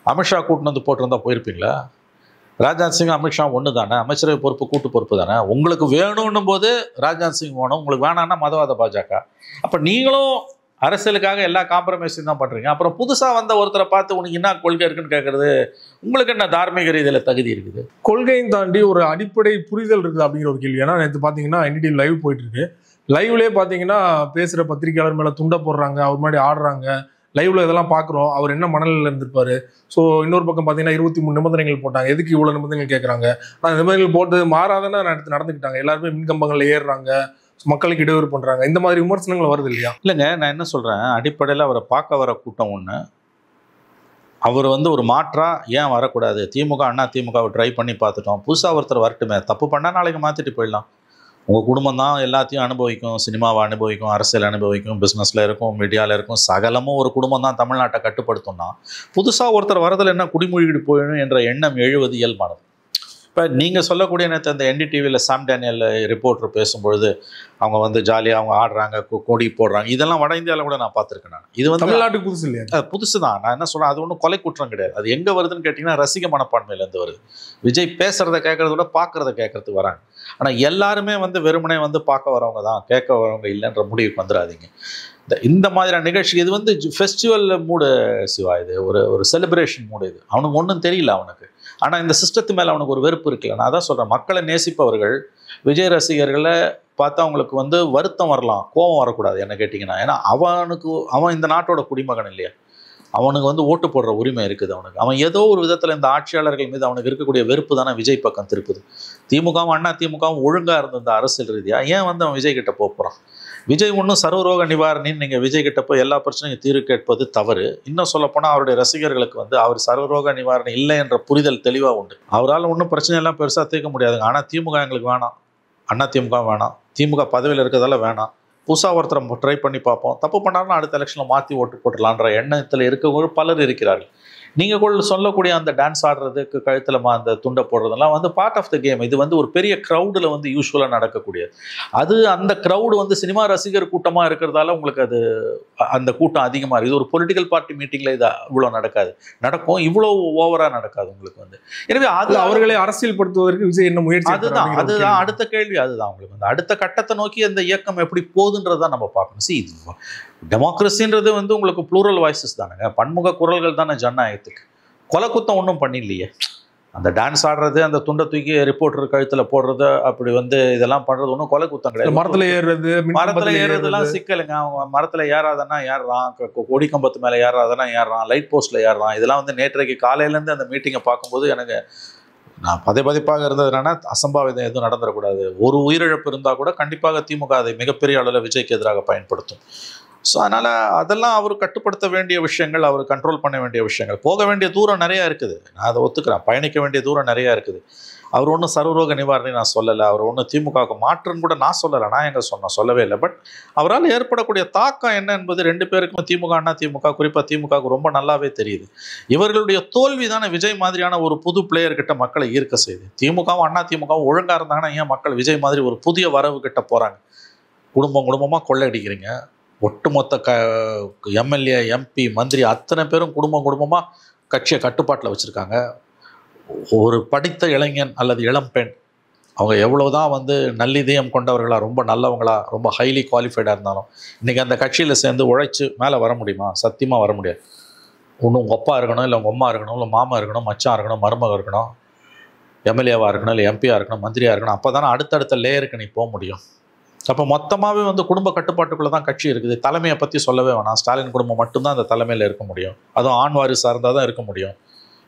அமித்ஷா கூட்டின்னு வந்து போட்டிருந்தா போயிருப்பீங்களா? ராஜ்நாத் சிங் அமித்ஷா ஒன்று தானே, அமைச்சரவை பொறுப்பு கூட்டு பொறுப்பு தானே. உங்களுக்கு வேணும்னும் போது ராஜ்நாத் சிங் வேணும், உங்களுக்கு வேணான்னா மதவாத பாஜக. அப்போ நீங்களும் அரசியலுக்காக எல்லா காம்ப்ரமைஸையும் தான் பண்ணுறீங்க. அப்புறம் புதுசாக வந்த ஒருத்தரை பார்த்து உனக்கு என்ன கொள்கை இருக்குன்னு கேட்குறது உங்களுக்கு என்ன தார்மீக ரீதியில் தகுதி இருக்குது? கொள்கையும் தாண்டி ஒரு அடிப்படை புரிதல் இருக்குது அப்படிங்கிற ஒரு கேள்வி. ஏன்னா நேற்று பார்த்தீங்கன்னா NDTV லைவ் போயிட்டு இருக்கு. லைவ்லேயே பார்த்தீங்கன்னா பேசுகிற பத்திரிகையாளர் மேலே துண்டை போடுறாங்க, அவர் முன்னாடி ஆடுறாங்க. லைவ்ல இதெல்லாம் பார்க்குறோம். அவர் என்ன மனநிலையில் இருந்திருப்பாரு. ஸோ இன்னொரு பக்கம் பார்த்தீங்கன்னா 23 நிபந்தனைகள் போட்டாங்க. எதுக்கு இவ்வளோ நிபந்தனைகள் கேட்குறாங்க? ஆனால் நிபந்தனைகள் போட்டு மாறாதானே நடந்துக்கிட்டாங்க. எல்லாருமே மின்கம்பங்களில் ஏறுறாங்க, மக்களுக்கு இடையூறு பண்றாங்க. இந்த மாதிரி விமர்சனங்கள் வருது இல்லையா? இல்லைங்க, நான் என்ன சொல்றேன், அடிப்படையில் அவரை பார்க்க வர கூட்டம் ஒன்று. அவர் வந்து ஒரு மாற்றா ஏன் வரக்கூடாது? திமுக அண்ணா திமுகவை ட்ரை பண்ணி பார்த்துட்டோம், புதுசாக ஒருத்தர் வரட்டுமே. தப்பு பண்ணால் நாளைக்கு மாற்றிட்டு போயிடலாம். உங்கள் குடும்பம் தான் எல்லாத்தையும் அனுபவிக்கும், சினிமாவை அனுபவிக்கும், அரசியல் அனுபவிக்கும், பிஸ்னஸில் இருக்கும், மீடியாவில் இருக்கும், சகலமும் ஒரு குடும்பம் தான் தமிழ்நாட்டை கட்டுப்படுத்தும்னா புதுசாக ஒருத்தர் வரதில் என்ன குடிமொழிகிட்டு போயிடும் என்ற எண்ணம் எழுவது இயல்பானது. இப்போ நீங்கள் சொல்லக்கூடிய நேற்று அந்த NDTVயில் சாம் டேனியல் ரிப்போர்ட்டர் பேசும்பொழுது அவங்க வந்து ஜாலியாக அவங்க ஆடுறாங்க, கொடி போடுறாங்க, இதெல்லாம் வட இந்தியாவில் கூட நான் பார்த்துருக்கேன். நான் இது வந்து தமிழ்நாட்டுக்கு புதுசு இல்லையா? புதுசு தான். நான் என்ன சொல்கிறேன், அது ஒன்றும் கொலை குற்றம் கிடையாது. அது எங்கே வருதுன்னு கேட்டிங்கன்னா ரசிக மனப்பான்மையிலேருந்து வருது. விஜய் பேசுகிறத கேட்குறத விட பார்க்குறத கேட்குறதுக்கு வராங்க. ஆனால் எல்லாருமே வந்து வெறுமனே வந்து பார்க்க வரவங்க தான், கேட்க வரவங்க இல்லைன்ற முடிவுக்கு வந்துடாதீங்க. இந்த மாதிரியான நிகழ்ச்சி இது வந்து ஃபெஸ்டிவல் மூடு சிவா. இது ஒரு செலிப்ரேஷன் மூடு. இது அவனுக்கு ஒன்றும் தெரியல அவனுக்கு. ஆனால் இந்த சிஸ்டத்து மேலே அவனுக்கு ஒரு வெறுப்பு இருக்குல்ல. நான் அதான் சொல்கிறேன், மக்களை நேசிப்பவர்கள் விஜய் ரசிகர்களை பார்த்தா அவங்களுக்கு வந்து வருத்தம் வரலாம், கோபம் வரக்கூடாது என்ன கேட்டிங்கன்னா. ஏன்னா அவன் இந்த நாட்டோட குடிமகன் இல்லையா? அவனுக்கு வந்து ஓட்டு போடுற உரிமை இருக்குது அவனுக்கு. அவன் ஏதோ ஒரு விதத்தில் இந்த ஆட்சியாளர்கள் மீது அவனுக்கு இருக்கக்கூடிய வெறுப்பு தானே விஜய் பக்கம் திருப்புது. திமுகவும் அண்ணா திமுகவும் ஒழுங்காக இருந்த இந்த அரசியல் ரீதியாக ஏன் வந்து அவன் விஜய் கிட்ட போகிறான்? விஜய் ஒன்றும் சர்வரோக நிவாரணின்னு நீங்கள் விஜய் கிட்ட போய் எல்லா பிரச்சனையும் தீர்வு கேட்பது தவறு. இன்னும் சொல்லப்போனால் அவருடைய ரசிகர்களுக்கு வந்து அவர் சர்வரோக நிவாரணி இல்லை என்ற புரிதல் தெளிவாக உண்டு. அவரால் ஒன்றும் பிரச்சனையெல்லாம் பெருசாக தீர்க்க முடியாதுங்க. ஆனால் திமுக எங்களுக்கு வேணாம், அண்ணா திமுக வேணாம், திமுக பதவியில் இருக்கிறதால வேணாம், புதுசாக ஒருத்தரை ட்ரை பண்ணி பார்ப்போம், தப்பு பண்ணாலும் அடுத்த எலெக்ஷனில் மாற்றி ஓட்டு போட்டுடலான்ற எண்ணத்தில் இருக்கவங்க பலர் இருக்கிறார்கள். நீங்கள் சொல்லக்கூடிய அந்த டான்ஸ் ஆடுறதுக்கு கழுத்தில் அந்த துண்டை போடுறதெல்லாம் வந்து பார்ட் ஆஃப் த கேம். இது வந்து ஒரு பெரிய க்ரௌடில் வந்து யூஸ்வலாக நடக்கக்கூடியது. அது அந்த க்ரௌடு வந்து சினிமா ரசிகர் கூட்டமாக இருக்கிறதால உங்களுக்கு அது அந்த கூட்டம் அதிகமாக இருக்குது. இது ஒரு பொலிட்டிக்கல் பார்ட்டி மீட்டிங்கில் இது இவ்வளோ நடக்காது, நடக்கும் இவ்வளோ ஓவராக நடக்காது உங்களுக்கு வந்து. எனவே அது அவர்களை அரசியல் படுத்துவதற்கு விஜய் என்ன முயற்சி? அதுதான் அடுத்த கேள்வி. அதுதான் உங்களுக்கு வந்து அடுத்த கட்டத்தை நோக்கி அந்த இயக்கம் எப்படி போகுதுன்றதான் நம்ம பார்க்கணும். இது டெமோக்ரஸின்றது வந்து உங்களுக்கு ப்ளூரல் வாய்ஸஸ் தானுங்க, பன்முக குரல்கள் தானே ஜனநாயகத்துக்கு. கொலை குத்தம் ஒன்றும் பண்ணிடலையே. அந்த டான்ஸ் ஆடுறது, அந்த துண்டை தூக்கி ரிப்போர்ட்டர் கழுத்தில் போடுறது, அப்படி வந்து இதெல்லாம் பண்ணுறது ஒன்றும் கொலை குத்தம் கிடையாது. மரத்தில் ஏறுறதுலாம் சிக்கலுங்க. அவங்க மரத்தில் ஏறாதன்னா ஏறுறான், கொடி கம்பத்து மேலே ஏறாதன்னா ஏறுறான், லைட் போஸ்ட்டில் ஏறுறான். இதெல்லாம் வந்து நேற்றைக்கு காலையிலேருந்து அந்த மீட்டிங்கை பார்க்கும்போது எனக்கு நான் பதிப்பாக இருந்ததுனா அசம்பாவிதம் எதுவும் நடந்துடக்கூடாது. ஒரு உயிரிழப்பு இருந்தால் கூட கண்டிப்பாக திமுக அதை மிகப்பெரிய அளவில் விஜய்க்கு எதிராக பயன்படுத்தும். ஸோ அதனால் அதெல்லாம் அவர் கட்டுப்படுத்த வேண்டிய விஷயங்கள், அவர் கண்ட்ரோல் பண்ண வேண்டிய விஷயங்கள். போக வேண்டிய தூரம் நிறையா இருக்குது, நான் அதை ஒத்துக்கிறேன். பயணிக்க வேண்டிய தூரம் நிறையா இருக்குது. அவர் ஒன்றும் சர்வரோக நிவாரணி நான் சொல்லலை, அவர் ஒன்றும் திமுகவுக்கு மாற்றுன்னு கூட நான் சொல்லலை. நான் எங்கே சொல்லவே இல்லை. பட் அவரால் ஏற்படக்கூடிய தாக்கம் என்ன என்பது ரெண்டு பேருக்கும், திமுக அண்ணா திமுக, குறிப்பாக திமுகவுக்கு ரொம்ப நல்லாவே தெரியுது. இவர்களுடைய தோல்வி தானே விஜய் மாதிரியான ஒரு புது பிளேயர்கிட்ட மக்களை ஈர்க்க செய்யுது. திமுகவும் அண்ணா திமுகவும் ஒழுங்காக இருந்தாங்கன்னா ஏன் மக்கள் விஜய் மாதிரி ஒரு புதிய வரவு கிட்ட போகிறாங்க? குடும்பமாக கொள்ளையடிக்கிறீங்க. ஒட்டுமொத்த எம்எல்ஏ, எம்பி, மந்திரி அத்தனை பேரும் குடும்பமாக கட்சியை கட்டுப்பாட்டில் வச்சுருக்காங்க. ஒரு படித்த இளைஞன் அல்லது இளம்பெண் அவங்க எவ்வளோதான் வந்து நல்லிதயம் கொண்டவர்களா, ரொம்ப நல்லவங்களா, ரொம்ப ஹைலி குவாலிஃபைடாக இருந்தாலும் இன்றைக்கி அந்த கட்சியில் சேர்ந்து உழைச்சி மேலே வர முடியுமா? சத்தியமாக வர முடியாது. ஒன்று உங்கள் அப்பா இருக்கணும், இல்லை உங்கள் அம்மா இருக்கணும், இல்லை மாமா இருக்கணும், மச்சான் இருக்கணும், மருமகம் இருக்கணும், எம்எல்ஏவாக இருக்கணும், இல்லை எம்பியாக இருக்கணும், மந்திரியாக இருக்கணும். அப்போ தானே அடுத்தடுத்த லேயருக்கு நீ போக முடியும். அப்போ மொத்தமாகவே வந்து குடும்ப கட்டுப்பாட்டுக்குள்ளே தான் கட்சி இருக்குது. தலைமையை பற்றி சொல்லவே வேணாம். ஸ்டாலின் குடும்பம் மட்டும்தான் அந்த தலைமையில் இருக்க முடியும். அதுவும் ஆண் வாரிசாக இருந்தால் தான் இருக்க முடியும்.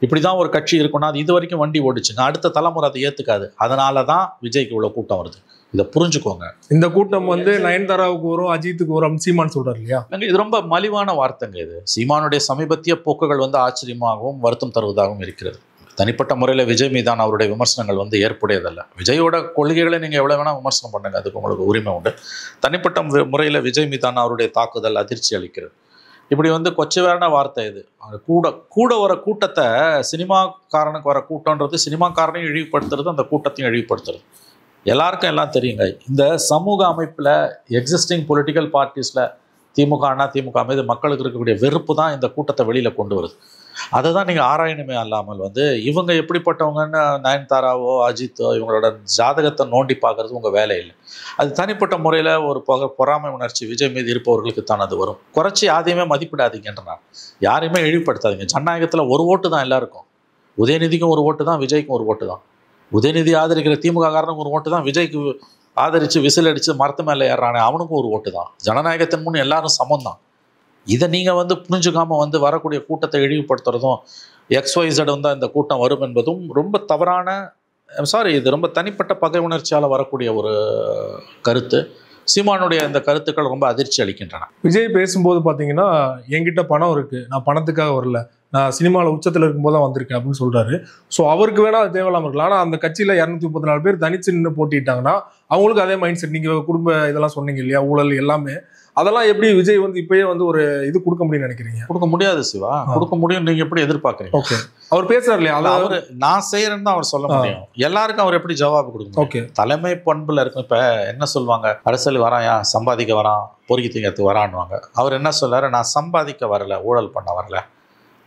இப்படி தான் ஒரு கட்சி இருக்குன்னா அது இது வரைக்கும் வண்டி ஓடிச்சுங்க. அடுத்த தலைமுறை அதை ஏற்றுக்காது. அதனால தான் விஜய்க்கு இவ்வளோ கூட்டம் வருது. இதை புரிஞ்சுக்கோங்க. இந்த கூட்டம் வந்து நயன்தாராவுக்கு வரும், அஜித்துக்கு வரும், சீமான் சொல்றாரு இல்லையா? இது ரொம்ப மலிவான வார்த்தைங்க. இது சீமானுடைய சமீபத்திய போக்குகள் வந்து ஆச்சரியமாகவும் வருத்தம் தருவதாகவும் இருக்கிறது. தனிப்பட்ட முறையில் விஜய் மீதான அவருடைய விமர்சனங்கள் வந்து ஏற்புடையதல்ல. விஜயோட கொள்கைகளை நீங்கள் எவ்வளோ வேணால் விமர்சனம் பண்ணுங்க, அதுக்கு உங்களுக்கு உரிமை உண்டு. தனிப்பட்ட முறையில் விஜய் மீதான அவருடைய தாக்குதல் அதிர்ச்சி அளிக்கிறது. இப்படி வந்து கொச்சையான வார்த்தை இது. கூட வர கூட்டத்தை சினிமாக்காரனுக்கு வர கூட்டம்ன்றது சினிமாக்காரனையும் இழிவுபடுத்துறது, அந்த கூட்டத்தையும் இழிவுபடுத்துறது. எல்லாருக்கும் எல்லாம் தெரியுங்க. இந்த சமூக அமைப்பில் எக்ஸிஸ்டிங் பொலிட்டிக்கல் பார்ட்டிஸில் திமுக மீது மக்களுக்கு இருக்கக்கூடிய வெறுப்பு தான் இந்த கூட்டத்தை வெளியில் கொண்டு வருது. அதை தான் நீங்கள் ஆராயணுமே அல்லாமல் வந்து இவங்க எப்படிப்பட்டவங்கன்னு நயன்தாராவோ அஜித்தோ இவங்களோட ஜாதகத்தை நோண்டி பார்க்குறது உங்கள் வேலை இல்லை. அது தனிப்பட்ட முறையில் ஒரு பொறாமை உணர்ச்சி விஜய் மீது இருப்பவர்களுக்கு தான் அது வரும். குறைச்சி யாரையுமே மதிப்பிடாதீங்கன்ற நான் யாரையுமே இழிவுபடுத்தாதீங்க. ஜனநாயகத்தில் ஒரு ஓட்டு தான் எல்லாருக்கும். உதயநிதிக்கும் ஒரு ஓட்டு தான், விஜய்க்கும் ஒரு ஓட்டு தான். உதயநிதி ஆதரிக்கிற திமுக காரனுக்கு ஒரு ஓட்டு தான், விஜய்க்கு ஆதரித்து விசில் அடித்து மரத்து மேலே ஏறானே அவனுக்கும் ஒரு ஓட்டு தான். ஜனநாயகத்தின் முன் எல்லாரும் சமம் தான். இதை நீங்கள் வந்து புரிஞ்சுக்காமல் வந்து வரக்கூடிய கூட்டத்தை இழிவுபடுத்துறதும் XYZ வந்து இந்த கூட்டம் வரும் என்பதும் ரொம்ப தவறான, இது ரொம்ப தனிப்பட்ட பகை உணர்ச்சியால் வரக்கூடிய ஒரு கருத்து. சீமானுடைய இந்த கருத்துக்கள் ரொம்ப அதிர்ச்சி அளிக்கின்றன. விஜய் பேசும்போது பார்த்தீங்கன்னா, என்கிட்ட பணம் இருக்குது, நான் பணத்துக்காக வரல, நான் சினிமாவில் உச்சத்தில் இருக்கும்போது தான் வந்திருக்கேன் அப்படின்னு சொல்கிறாரு. ஸோ அவருக்கு வேணால் அது தேவையில்லாமல் இருக்கலாம். ஆனால் அந்த கட்சியில் 234 பேர் தனிச்சு நின்று போட்டிட்டாங்கன்னா அவங்களுக்கு அதே மைண்ட் செட். நீங்கள் குடும்ப இதெல்லாம் சொன்னீங்க இல்லையா, ஊழல் எல்லாமே, அதெல்லாம் எப்படி விஜய் வந்து இப்பயே வந்து ஒரு இது கொடுக்க முடியும்னு நினைக்கிறீங்க? கொடுக்க முடியாது சிவா. கொடுக்க முடியும் நீங்கள் எப்படி எதிர்பார்க்குறீங்க? ஓகே, அவர் பேசுறாரு இல்லையா, அவர் நான் செய்யறேன்னு தான் அவர் சொல்ல முடியும். எல்லாருக்கும் அவர் எப்படி ஜவாபு கொடுக்க? ஓகே, தலைமை பண்புல இருக்கும். இப்போ என்ன சொல்லுவாங்க, அரசியல் வரான், சம்பாதிக்க வரான், பொறுக்கி திங்கிறதுக்கு வரான்னுவாங்க. அவர் என்ன சொல்றாரு, நான் சம்பாதிக்க வரல, ஊழல் பண்ண வரல,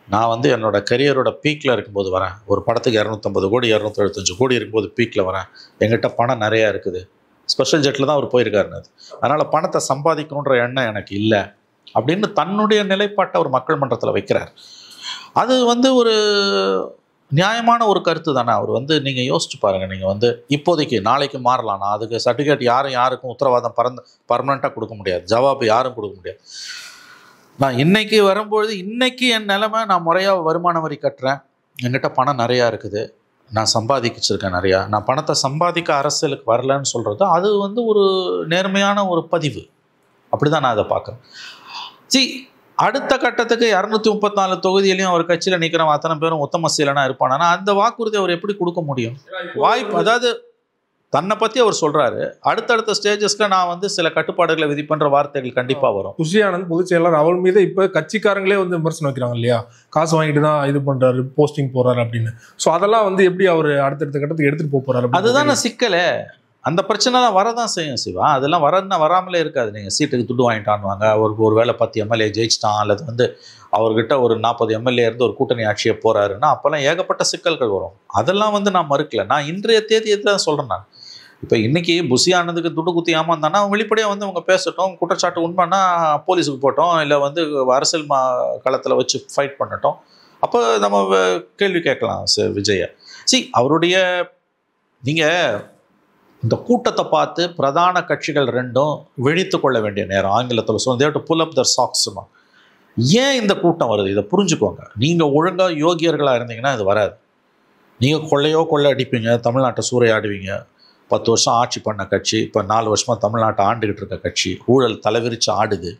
நான் வந்து என்னோட கரியரோட பீக்கில் இருக்கும்போது வரேன். ஒரு படத்துக்கு 250 கோடி 275 கோடி இருக்கும்போது பீக்கில் வரேன். எங்கிட்ட பணம் நிறையா இருக்குது. ஸ்பெஷல் ஜெட்டில் தான் அவர் போயிருக்காருன்னு. அதனால் பணத்தை சம்பாதிக்கணுன்ற எண்ணம் எனக்கு இல்லை அப்படின்னு தன்னுடைய நிலைப்பாட்டை அவர் மக்கள் மன்றத்தில் வைக்கிறார். அது வந்து ஒரு நியாயமான ஒரு கருத்து தானே. அவர் வந்து நீங்கள் யோசிச்சு பாருங்கள். நீங்கள் வந்து இப்போதைக்கு நாளைக்கு மாறலாம். நான் அதுக்கு சர்டிஃபிகேட் யாருக்கும் உத்தரவாதம் பர்மனெண்ட்டாக கொடுக்க முடியாது. ஜவாபு யாரும் கொடுக்க முடியாது. நான் இன்னைக்கு வரும்பொழுது இன்னைக்கு என் நிலைமை, நான் முறையாக வருமான வரி கட்டுறேன், என்கிட்ட பணம் நிறையா இருக்குது, நான் சம்பாதிச்சிருக்கேன் நிறையா, நான் பணத்தை சம்பாதிக்க அரசியலுக்கு வரலன்னு சொல்கிறது அது வந்து ஒரு நேர்மையான ஒரு பதிவு. அப்படி தான் நான் அதை பார்க்குறேன். அடுத்த கட்டத்துக்கு 234 தொகுதியிலையும் அவர் கட்சியில் நிற்கிறவன் அத்தனை பேரும் உத்தம சீலனாக இருப்பானா, அந்த வாக்குறுதி அவர் எப்படி கொடுக்க முடியும்? வாய்ப்பு, அதாவது தன்னை பற்றி அவர் சொல்கிறாரு. அடுத்தடுத்த ஸ்டேஜஸ்க்கு நான் வந்து சில கட்டுப்பாடுகளை விதிப்பன்ற வார்த்தைகள் கண்டிப்பாக வரும். குஷி ஆனந்த் பொதுச் செயலாளர் அவள் மீது இப்போ கட்சிக்காரங்களே வந்து விமர்சனம் வைக்கிறாங்க இல்லையா, காசு வாங்கிட்டு தான் இது பண்ணுறாரு, போஸ்டிங் போடுறாரு அப்படின்னு. ஸோ அதெல்லாம் வந்து எப்படி அவர் அடுத்தடுத்த கட்டத்துக்கு எடுத்துகிட்டு போகிறாரு? அதுதானே சிக்கலே. அந்த பிரச்சனை தான் வரதான் செய்யும் சிவா. அதெல்லாம் வராமலே இருக்காது. நீங்கள் சீட்டுக்கு துட்டு வாங்கிட்டான்வாங்க, அவருக்கு ஒரு வேளை 10 எம்எல்ஏ ஜெயிச்சிட்டான், அல்லது வந்து அவர்கிட்ட ஒரு 40 எம்எல்ஏ இருந்து ஒரு கூட்டணி ஆட்சியை போகிறாருன்னா அப்போல்லாம் ஏகப்பட்ட சிக்கல்கள் வரும். அதெல்லாம் வந்து நான் மறுக்கல. நான் இன்றைய தேதியை தான் சொல்கிறேன். நான் இப்போ இன்றைக்கி புஷி ஆனந்துக்கு துட்டு குத்தி ஏமாந்தானா அவன் வெளிப்படையாக வந்து அவங்க பேசட்டும், குற்றச்சாட்டு உண்மைன்னா போலீஸுக்கு போட்டோம், இல்லை வந்து அரசியல் களத்தில் வச்சு ஃபைட் பண்ணட்டும். அப்போ நம்ம கேள்வி கேட்கலாம் விஜயை. அவருடைய நீங்கள் இந்த கூட்டத்தை பார்த்து பிரதான கட்சிகள் ரெண்டும் விழித்து கொள்ள வேண்டிய நேரம். ஆங்கிலத்தில் சொல்லுவோம், they have to pull up their socks. ஏன் இந்த கூட்டம் வருது இதை புரிஞ்சுக்கோங்க. நீங்கள் ஒழுங்காக யோகியர்களாக இருந்தீங்கன்னா இது வராது. நீங்கள் கொள்ளை அடிப்பீங்க, தமிழ்நாட்டை சூறையாடுவீங்க. 10 வருஷம் ஆட்சி பண்ண கட்சி இப்போ 4 வருஷமாக தமிழ்நாட்டை ஆண்டுகிட்டு இருக்க கட்சி ஊழல் தலைவிரிச்சு ஆடுது.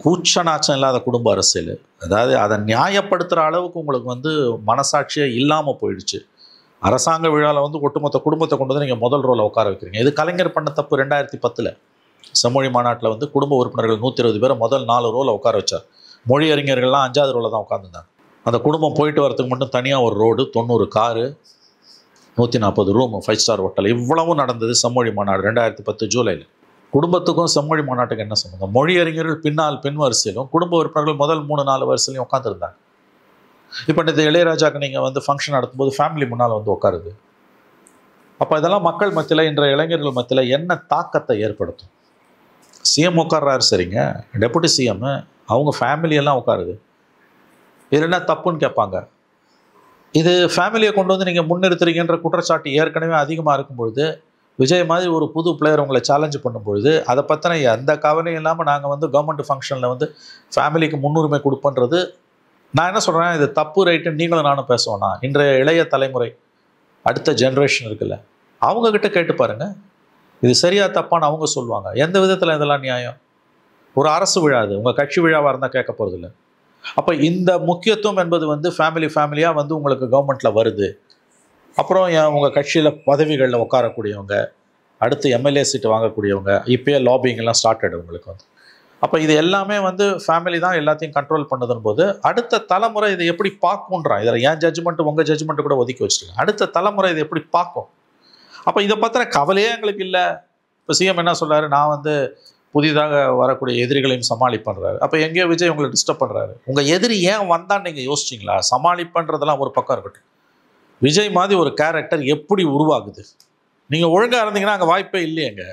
கூச்ச நாச்சம் இல்லாத குடும்ப அரசியல். அதாவது அதை நியாயப்படுத்துகிற அளவுக்கு உங்களுக்கு வந்து மனசாட்சியே இல்லாமல் போயிடுச்சு. அரசாங்க விழாவில் வந்து ஒட்டுமொத்த குடும்பத்தை கொண்டு வந்து நீங்கள் முதல் ரோலை உட்கார வைக்கிறீங்க. இது கலைஞர் பண்ண தப்பு. 2010 செம்மொழி மாநாட்டில் வந்து குடும்ப உறுப்பினர்கள் 120 பேரை முதல் 4 ரோலை உட்கார வச்சார். மொழி அறிஞர்கள்லாம் 5வது ரோலை தான் உட்காந்துருந்தாங்க. அந்த குடும்பம் போயிட்டு வரதுக்கு மட்டும் தனியாக ஒரு road, 90 car, 140 room, 5 star hotel, இவ்வளவும் நடந்தது செம்மொழி மாநாடு 2010 ஜூலையில். குடும்பத்துக்கும் செம்மொழி மாநாட்டுக்கு என்ன சம்பந்தம்? மொழி அறிஞர்கள் பின் வரிசையிலும் குடும்ப உறுப்பினர்கள் முதல் 3-4 வரிசையிலையும் உட்காந்துருந்தாங்க. இப்போ இந்த இளையராஜாக்கு நீங்கள் வந்து ஃபங்க்ஷன் நடத்தும்போது ஃபேமிலி முன்னால் வந்து உட்காருது. அப்போ இதெல்லாம் மக்கள் மத்தியில், இன்றைய இளைஞர்கள் மத்தியில் என்ன தாக்கத்தை ஏற்படுத்தும்? சிஎம் உட்கார்றாரு சரிங்க, டெபுட்டி சிஎம் அவங்க ஃபேமிலியெல்லாம் உட்காருது. இது என்ன தப்புன்னு கேட்பாங்க. இது ஃபேமிலியை கொண்டு வந்து நீங்கள் முன்னிறுத்துறீங்கன்ற குற்றச்சாட்டு ஏற்கனவே அதிகமாக இருக்கும்பொழுது, விஜய் மாதிரி ஒரு புது பிளேயர் உங்களை சேலஞ்சு பண்ணும்பொழுது அதை பற்றின எந்த கவலையும் இல்லாமல் நாங்கள் வந்து கவர்மெண்ட் ஃபங்க்ஷனில் வந்து ஃபேமிலிக்கு முன்னுரிமை கொடுப்பன்றது நான் என்ன சொல்கிறேன், இது தப்பு ரைட்டுன்னு நீங்களும் நானும் பேசுவோம்னா, இன்றைய இளைய தலைமுறை அடுத்த ஜென்ரேஷன் இருக்குல்ல, அவங்கக்கிட்ட கேட்டு பாருங்கள், இது சரியா தப்பான்னு அவங்க சொல்லுவாங்க. எந்த விதத்தில் இதெல்லாம் நியாயம்? ஒரு அரசு விழா, அது உங்கள் கட்சி விழாவாக இருந்தால் கேட்க போகிறதில்ல. அப்போ இந்த முக்கியத்துவம் என்பது வந்து ஃபேமிலியாக வந்து உங்களுக்கு கவர்மெண்ட்டில் வருது. அப்புறம் உங்கள் கட்சியில் பதவிகளில் உட்காரக்கூடியவங்க, அடுத்து எம்எல்ஏ சீட்டு வாங்கக்கூடியவங்க, இப்போயே லாபிங்கெல்லாம் ஸ்டார்டட் உங்களுக்கு வந்து. அப்போ இது எல்லாமே வந்து ஃபேமிலி தான் எல்லாத்தையும் கண்ட்ரோல் பண்ணுதுன்னு போது அடுத்த தலைமுறை இதை எப்படி பார்க்குன்றான். இதில் ஏன் ஜட்ஜ்மெண்ட்டு உங்கள் ஜட்ஜ்மெண்ட்டு கூட ஒதுக்கி வச்சுருக்கேன். அடுத்த தலைமுறை இதை எப்படி பார்க்கும்? அப்போ இதை பற்றின கவலையே எங்களுக்கு இல்லை. இப்போ சிஎம் என்ன சொல்கிறாரு, நான் வந்து புதிதாக வரக்கூடிய எதிரிகளையும் சமாளிப்பண்றாரு. அப்போ எங்கேயோ விஜய் உங்களை டிஸ்டர்ப் பண்ணுறாரு. உங்கள் எதிரி ஏன் வந்தான்னு நீங்கள் யோசிச்சிங்களா? சமாளிப்பன்றதெல்லாம் ஒரு பக்கம் இருக்கட்டும், விஜய் மாதிரி ஒரு கேரக்டர் எப்படி உருவாகுது? நீங்கள் ஒழுங்காக இருந்தீங்கன்னா அங்கே வாய்ப்பே இல்லையேங்க.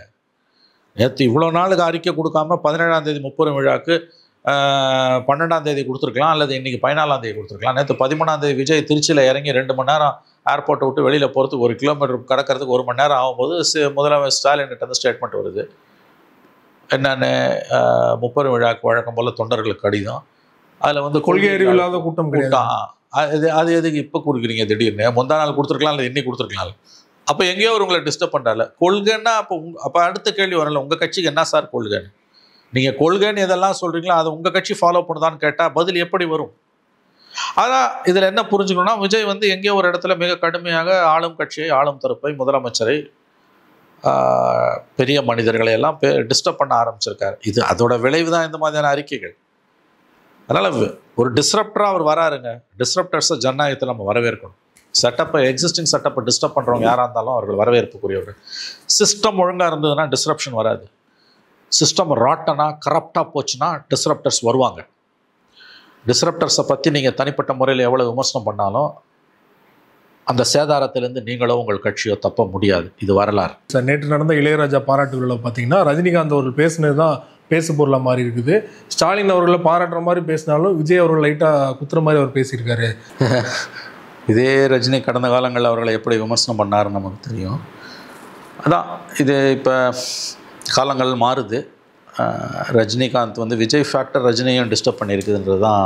நேற்று இவ்வளோ நாளுக்கு அறிக்கை கொடுக்காம 17ஆம் தேதி முப்பெரும் விழாக்கு 12ஆம் தேதி கொடுத்துருக்கலாம், அல்லது இன்றைக்கி 14ஆம் தேதி கொடுத்துருக்கலாம். நேற்று 13ஆம் தேதி விஜய் திருச்சியில் இறங்கி 2 மணி நேரம் ஏர்போர்ட்டை விட்டு வெளியில் போகிறதுக்கு 1 கிலோமீட்டர் கடக்கிறதுக்கு 1 மணி நேரம் ஆகும்போது முதலமைச்சர் ஸ்டாலின்கிட்ட வந்து ஸ்டேட்மெண்ட் வருது. என்னென்னு முப்பெரும் விழாக்கு வழக்கம் போல் தொண்டர்களுக்கு கடிதம். அதில் வந்து கொள்கை அறிவு இல்லாத கூட்டம் அது எதுக்கு இப்போ கொடுக்குறீங்க திடீர்னு? முந்தா நாள் கொடுத்துருக்கலாம், இல்லை இன்னைக்கு கொடுத்துருக்கலாம். அப்போ எங்கேயோ ஒரு உங்களை டிஸ்டர்ப் பண்ணுறால. கொள்கைன்னா அப்போ அடுத்த கேள்வி வரல, உங்கள் கட்சிக்கு என்ன சார் கொள்கைன்னு? நீங்கள் கொள்கைன்னு எதெல்லாம் சொல்கிறீங்களோ அதை உங்கள் கட்சி ஃபாலோ பண்ணுதான்னு கேட்டால் பதில் எப்படி வரும்? ஆனால் இதில் என்ன புரிஞ்சுக்கணும்னா, விஜய் வந்து எங்கேயோ ஒரு இடத்துல மிக கடுமையாக ஆளும் கட்சியை, ஆளும் தரப்பை, முதலமைச்சரை, பெரிய மனிதர்களை எல்லாம் டிஸ்டர்ப் பண்ண ஆரம்பிச்சிருக்காரு. இது அதோட விளைவு தான் இந்த மாதிரியான அறிக்கைகள். அதனால் ஒரு டிஸ்ரப்டராக அவர் வராருங்க. டிஸ்ரப்டர்ஸை ஜனநாயகத்தில் நம்ம வரவேற்கணும். எக்ஸிஸ்டிங் செட்டப்பை டிஸ்டர்ப் பண்ணுறவங்க யாராக இருந்தாலும் அவர்கள் வரவேற்புக்குரியவர்கள். சிஸ்டம் ஒழுங்காக இருந்ததுன்னா டிஸ்ரப்ஷன் வராது. சிஸ்டம் ராட்டனாக கரப்டாக போச்சுன்னா டிஸ்ரப்டர்ஸ் வருவாங்க. டிஸ்ரப்டர்ஸை பற்றி நீங்கள் தனிப்பட்ட முறையில் எவ்வளோ விமர்சனம் பண்ணாலும் அந்த சேதாரத்திலேருந்து நீங்களோ உங்கள் கட்சியோ தப்ப முடியாது. இது வரலாறு. சார், நேற்று நடந்த இளையராஜா பாராட்டு விழா பார்த்தீங்கன்னா ரஜினிகாந்த் அவர்கள் பேசுனது தான் பேசு பொருளாக மாறி இருக்குது. ஸ்டாலின் அவர்களை பாராட்டுற மாதிரி பேசினாலும் விஜய் அவர்கள் லைட்டாக குத்துற மாதிரி அவர் பேசியிருக்காரு. இதே ரஜினி கடந்த காலங்களில் அவர்களை எப்படி விமர்சனம் பண்ணாருன்னு நமக்கு தெரியும். அதான் இது இப்போ காலங்கள் மாறுது. ரஜினிகாந்த் வந்து விஜய் ஃபேக்டர் ரஜினியும் டிஸ்டர்ப் பண்ணியிருக்குதுன்றது தான்